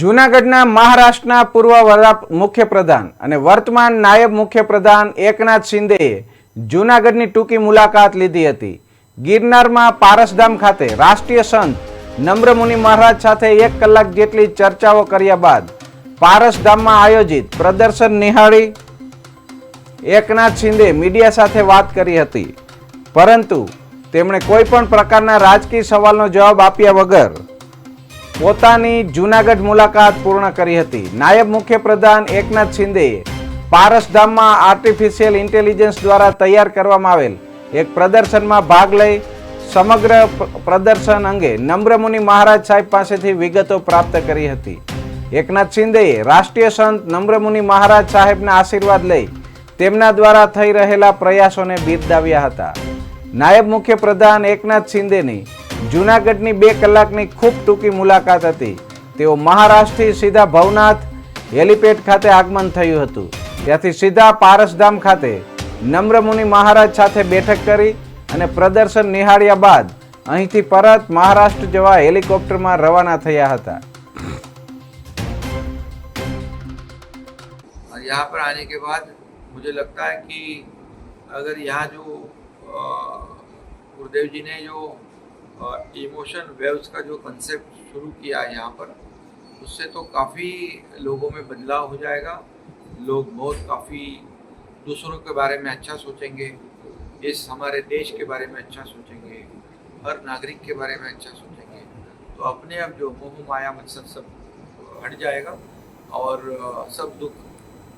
જૂનાગઢના મહારાષ્ટ્રના પૂર્વ મુખ્યપ્રધાન અને વર્તમાન નાયબ મુખ્યપ્રધાન એકનાથ શિંદેએ જૂનાગઢની ટૂંકી મુલાકાત લીધી હતી. ગિરનારમાં પારસધામ ખાતે રાષ્ટ્રીય સંત નમ્રમુનિ મહારાજ સાથે 1 કલાક જેટલી ચર્ચાઓ કર્યા બાદ પારસધામમાં આયોજિત પ્રદર્શન નિહાળી એકનાથ શિંદે મીડિયા સાથે વાત કરી હતી, પરંતુ તેમણે કોઈ પણ પ્રકારના રાજકીય સવાલનો જવાબ આપ્યા વગર પોતાની જૂનાગઢ મુલાકાત પૂર્ણ કરી હતી. નાયબ મુખ્યપ્રધાન એકનાથ શિંદેએ પારસધામમાં આર્ટિફિશિયલ ઇન્ટેલિજન્સ દ્વારા તૈયાર કરવામાં આવેલ એક પ્રદર્શનમાં ભાગ લઈ સમગ્ર પ્રદર્શન અંગે નમ્રમુનિ મહારાજ સાહેબ પાસેથી વિગતો પ્રાપ્ત કરી હતી. એકનાથ શિંદેએ રાષ્ટ્રીય સંત નમ્રમુનિ મહારાજ સાહેબના આશીર્વાદ લઈ તેમના દ્વારા થઈ રહેલા પ્રયાસોને બિરદાવ્યા હતા. નાયબ મુખ્યપ્રધાન એકનાથ શિંદેની જૂનાગઢની 2 કલાકની ખૂબ ટૂંકી મુલાકાત હતી. તેઓ મહારાષ્ટ્રથી સીધા ભવનાથ હેલીપેડ ખાતે આગમન થયું હતું. ત્યાંથી સીધા પારસધામ ખાતે નમ્રમુનિ મહારાજ સાથે બેઠક કરી અને પ્રદર્શન નિહાળ્યા બાદ અહીંથી પરત મહારાષ્ટ્ર જવા હેલિકોપ્ટરમાં રવાના થયા હતા. यहाँ पर आने के बाद मुझे लगता है कि अगर यहाँ जो गुरुदेव जी ने जो इमोशन वेव्स का जो कंसेप्ट शुरू किया है यहाँ पर, उससे तो काफ़ी लोगों में बदलाव हो जाएगा. लोग बहुत काफ़ी दूसरों के बारे में अच्छा सोचेंगे, इस हमारे देश के बारे में अच्छा सोचेंगे, हर नागरिक के बारे में अच्छा सोचेंगे. तो अपने आप जो मोह माया मत्सर सब हट जाएगा और सब दुख